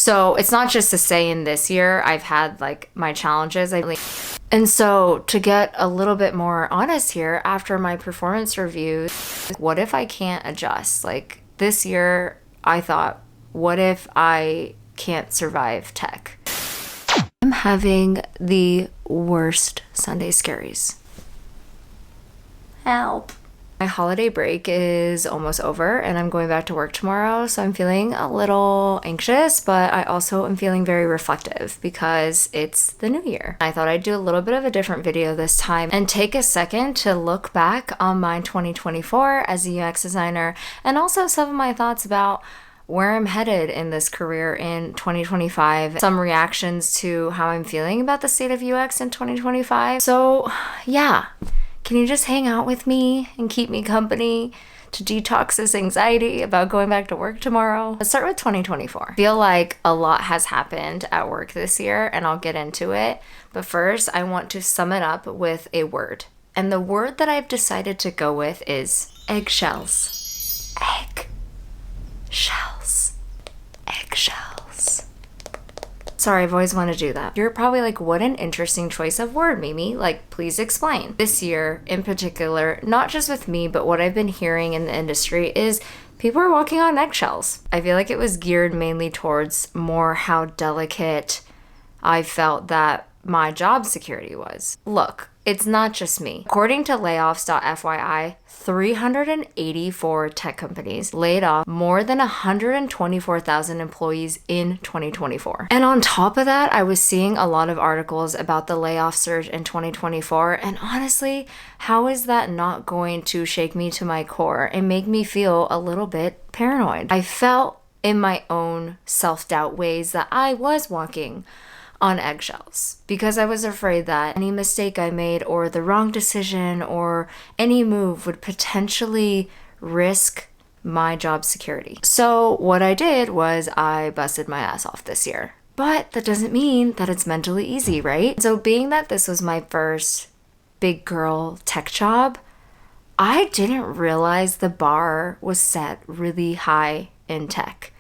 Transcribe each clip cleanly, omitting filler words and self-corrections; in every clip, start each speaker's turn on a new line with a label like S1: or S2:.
S1: So it's not just to say in this year, I've had like my challenges. And so to get a little bit more honest here, after my performance review, what if I can't adjust? Like this year, I thought, what if I can't survive tech? I'm having the worst Sunday scaries. Help. My holiday break is almost over and I'm going back to work tomorrow, so I'm feeling a little anxious, but I also am feeling very reflective because it's the new year. I thought I'd do a little bit of a different video this time and take a second to look back on my 2024 as a UX designer and also some of my thoughts about where I'm headed in this career in 2025, some reactions to how I'm feeling about the state of UX in 2025. So yeah. Can you just hang out with me and keep me company to detox this anxiety about going back to work tomorrow? Let's start with 2024. I feel like a lot has happened at work this year and I'll get into it. But first, I want to sum it up with a word. And the word that I've decided to go with is eggshells. Eggshells. Eggshells. Sorry, I've always wanted to do that. You're probably like, what an interesting choice of word, Mimi. Like, please explain. This year in particular, not just with me, but what I've been hearing in the industry is people are walking on eggshells. I feel like it was geared mainly towards more how delicate I felt that my job security was. Look, it's not just me. According to layoffs.fyi, 384 tech companies laid off more than 124,000 employees in 2024. And on top of that, I was seeing a lot of articles about the layoff surge in 2024. And honestly, how is that not going to shake me to my core and make me feel a little bit paranoid? I felt in my own self-doubt ways that I was walking on eggshells because I was afraid that any mistake I made or the wrong decision or any move would potentially risk my job security. So what I did was I busted my ass off this year. But that doesn't mean that it's mentally easy, right? So being that this was my first big girl tech job, I didn't realize the bar was set really high in tech.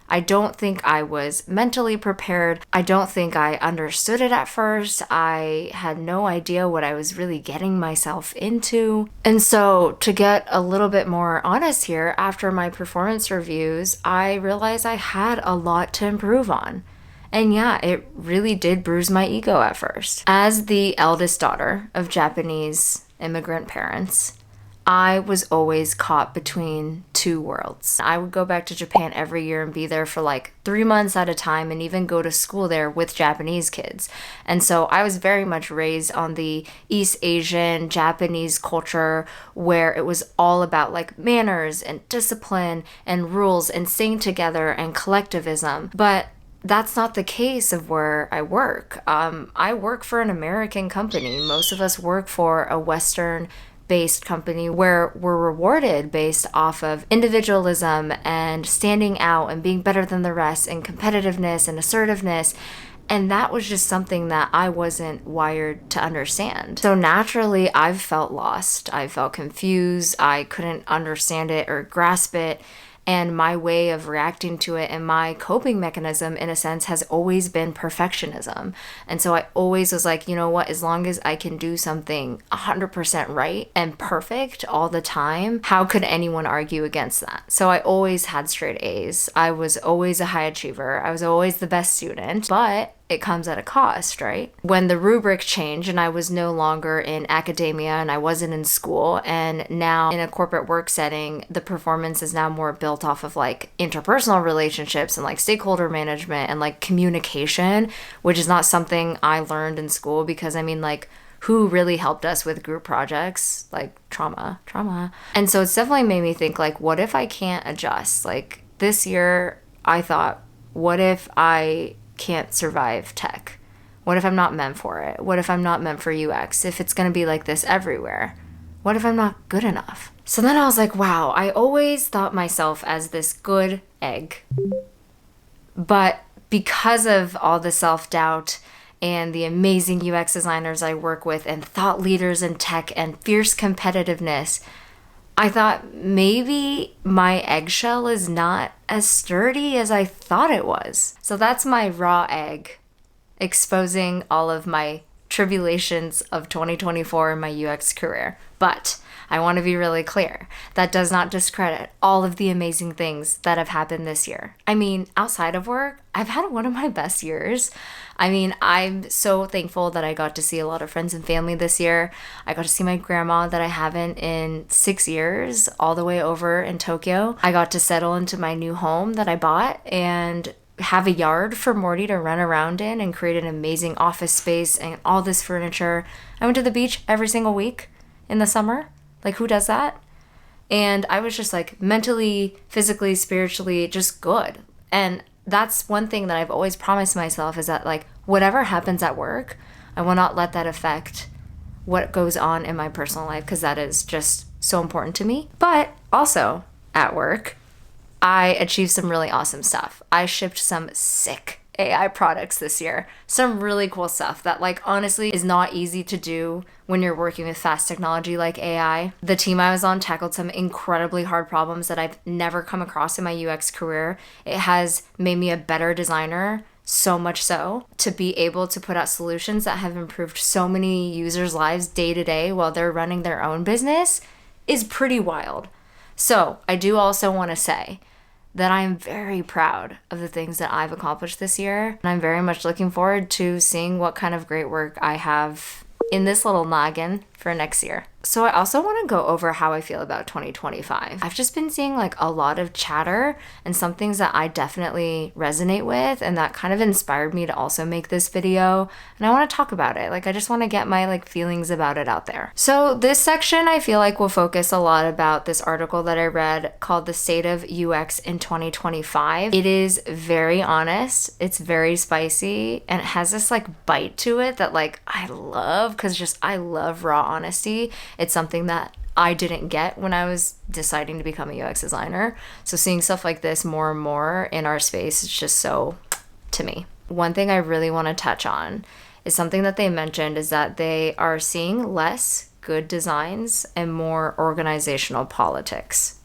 S1: I don't think I was mentally prepared. I don't think I understood it at first. I had no idea what I was really getting myself into. And so to get a little bit more honest here, after my performance reviews, I realized I had a lot to improve on. And yeah, it really did bruise my ego at first. As the eldest daughter of Japanese immigrant parents, I was always caught between two worlds. I would go back to Japan every year and be there for like 3 months at a time and even go to school there with Japanese kids. And so I was very much raised on the East Asian Japanese culture where it was all about like manners and discipline and rules and staying together and collectivism. But that's not the case of where I work. I work for an American company. Most of us work for a Western based company where we're rewarded based off of individualism and standing out and being better than the rest and competitiveness and assertiveness. And that was just something that I wasn't wired to understand. So naturally, I've felt lost. I felt confused. I couldn't understand it or grasp it. And my way of reacting to it and my coping mechanism, in a sense, has always been perfectionism. And so I always was like, you know what, as long as I can do something 100% right and perfect all the time, how could anyone argue against that? So I always had straight A's. I was always a high achiever. I was always the best student, but it comes at a cost, right? When the rubric changed and I was no longer in academia and I wasn't in school, and now in a corporate work setting, the performance is now more built off of like interpersonal relationships and like stakeholder management and like communication, which is not something I learned in school because I mean, like, who really helped us with group projects? Like trauma. And so it's definitely made me think like, what if I can't adjust? Like this year, I thought, what if I can't survive tech? What if I'm not meant for it? What if I'm not meant for UX? If it's going to be like this everywhere, what if I'm not good enough? So then I was like, wow, I always thought myself as this good egg. But because of all the self-doubt and the amazing UX designers I work with and thought leaders in tech and fierce competitiveness, I thought maybe my eggshell is not as sturdy as I thought it was. So that's my raw egg, exposing all of my tribulations of 2024 in my UX career. But I want to be really clear. That does not discredit all of the amazing things that have happened this year. I mean, outside of work, I've had one of my best years. I mean, I'm so thankful that I got to see a lot of friends and family this year. I got to see my grandma that I haven't in 6 years, all the way over in Tokyo. I got to settle into my new home that I bought and have a yard for Morty to run around in and create an amazing office space and all this furniture. I went to the beach every single week in the summer. Like, who does that? And I was just like mentally, physically, spiritually just good. And that's one thing that I've always promised myself, is that like whatever happens at work, I will not let that affect what goes on in my personal life, because that is just so important to me. But also at work, I achieved some really awesome stuff. I shipped some sick AI products this year. Some really cool stuff that like honestly is not easy to do when you're working with fast technology like AI. The team I was on tackled some incredibly hard problems that I've never come across in my UX career. It has made me a better designer, so much so, to be able to put out solutions that have improved so many users' lives day to day while they're running their own business is pretty wild. So I do also want to say that I'm very proud of the things that I've accomplished this year. And I'm very much looking forward to seeing what kind of great work I have in this little noggin for next year. So I also want to go over how I feel about 2025. I've just been seeing like a lot of chatter and some things that I definitely resonate with, and that kind of inspired me to also make this video. And I want to talk about it. Like, I just want to get my like feelings about it out there. So this section I feel like will focus a lot about this article that I read called The State of UX in 2025. It is very honest, it's very spicy, and it has this like bite to it that like I love, because just I love raw honesty. It's something that I didn't get when I was deciding to become a UX designer. So seeing stuff like this more and more in our space is just so to me. One thing I really want to touch on is something that they mentioned, is that they are seeing less good designs and more organizational politics.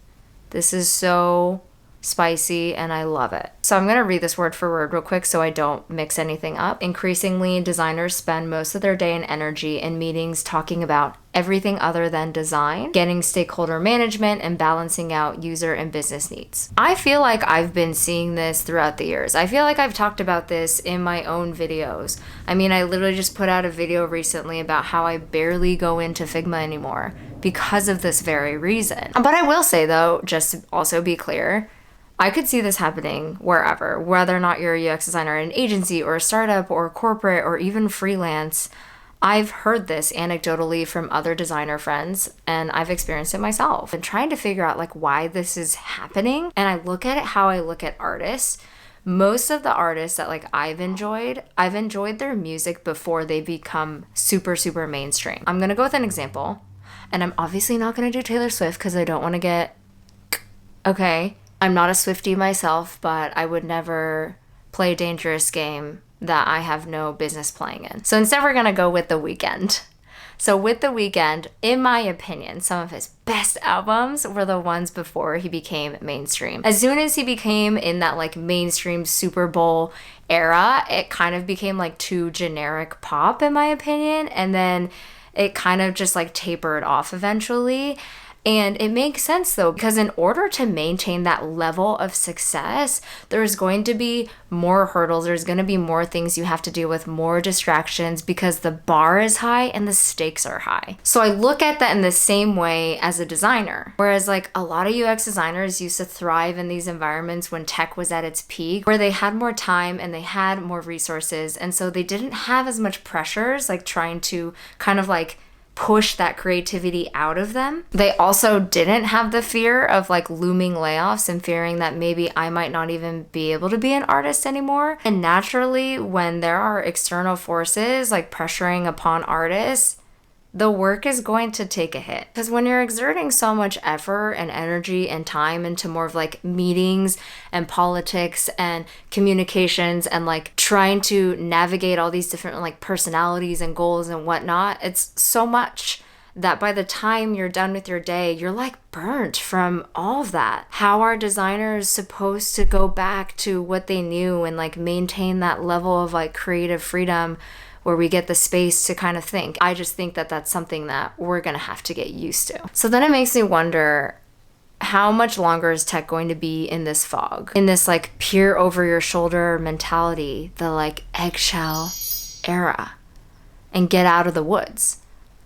S1: This is so spicy and I love it. So I'm going to read this word for word real quick so I don't mix anything up. Increasingly, designers spend most of their day and energy in meetings talking about everything other than design, getting stakeholder management, and balancing out user and business needs. I feel like I've been seeing this throughout the years. I feel like I've talked about this in my own videos. I mean, I literally just put out a video recently about how I barely go into Figma anymore because of this very reason. But I will say though, just to also be clear, I could see this happening wherever, whether or not you're a UX designer in an agency or a startup or corporate or even freelance. I've heard this anecdotally from other designer friends, and I've experienced it myself. And trying to figure out like why this is happening, and I look at it how I look at artists. Most of the artists that like I've enjoyed their music before they become super, super mainstream. I'm gonna go with an example, and I'm obviously not gonna do Taylor Swift because I don't want to get, okay. I'm not a Swiftie myself, but I would never play a dangerous game that I have no business playing in. So instead we're gonna go with The Weeknd. So with The Weeknd, in my opinion, some of his best albums were the ones before he became mainstream. As soon as he became in that like mainstream Super Bowl era, it kind of became like too generic pop in my opinion, and then it kind of just like tapered off eventually. And it makes sense though, because in order to maintain that level of success, there's going to be more hurdles. There's going to be more things you have to deal with, more distractions, because the bar is high and the stakes are high. So I look at that in the same way as a designer. Whereas like a lot of UX designers used to thrive in these environments when tech was at its peak, where they had more time and they had more resources. And so they didn't have as much pressures, like trying to kind of like push that creativity out of them. They also didn't have the fear of like looming layoffs and fearing that maybe I might not even be able to be an artist anymore. And naturally, when there are external forces like pressuring upon artists, the work is going to take a hit. Because when you're exerting so much effort and energy and time into more of like meetings and politics and communications and like trying to navigate all these different like personalities and goals and whatnot, it's so much that by the time you're done with your day, you're like burnt from all of that. How are designers supposed to go back to what they knew and like maintain that level of like creative freedom where we get the space to kind of think? I just think that that's something that we're gonna have to get used to. So then it makes me wonder, how much longer is tech going to be in this fog, in this like peer over your shoulder mentality, the like eggshell era, and get out of the woods?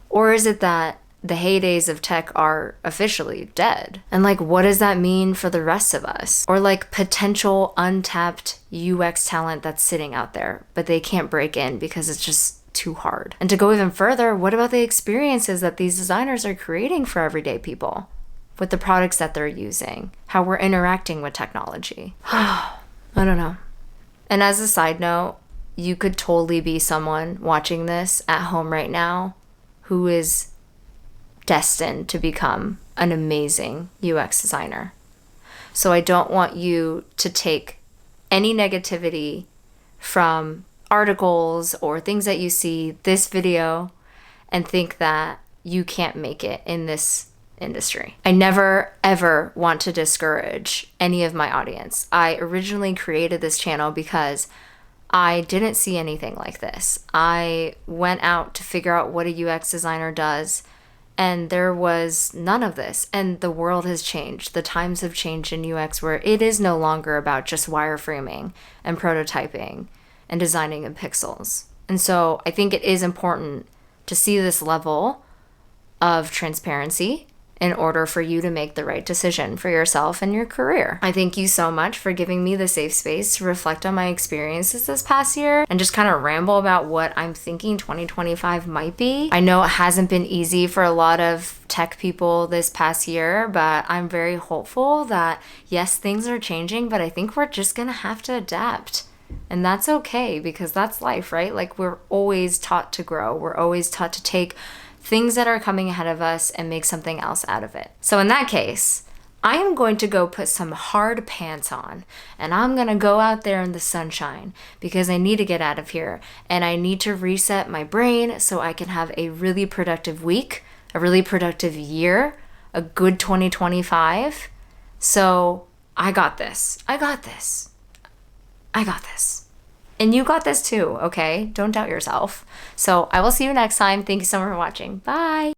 S1: Or is it that the heydays of tech are officially dead? And like, what does that mean for the rest of us? Or like potential untapped UX talent that's sitting out there, but they can't break in because it's just too hard. And to go even further, what about the experiences that these designers are creating for everyday people with the products that they're using, how we're interacting with technology? I don't know. And as a side note, you could totally be someone watching this at home right now who is destined to become an amazing UX designer. So I don't want you to take any negativity from articles or things that you see, this video, and think that you can't make it in this industry. I never ever want to discourage any of my audience. I originally created this channel because I didn't see anything like this. I went out to figure out what a UX designer does, and there was none of this. And the world has changed. The times have changed in UX where it is no longer about just wireframing and prototyping and designing in pixels. And so I think it is important to see this level of transparency in order for you to make the right decision for yourself and your career. I thank you so much for giving me the safe space to reflect on my experiences this past year and just kind of ramble about what I'm thinking 2025 might be. I know it hasn't been easy for a lot of tech people this past year, but I'm very hopeful that yes, things are changing, but I think we're just gonna have to adapt. And that's okay, because that's life, right? Like, we're always taught to grow. We're always taught to take things that are coming ahead of us and make something else out of it. So in that case, I am going to go put some hard pants on, and I'm gonna go out there in the sunshine because I need to get out of here and I need to reset my brain so I can have a really productive week, a really productive year, a good 2025. So I got this. I got this. I got this. And you got this too, okay? Don't doubt yourself. So I will see you next time. Thank you so much for watching. Bye.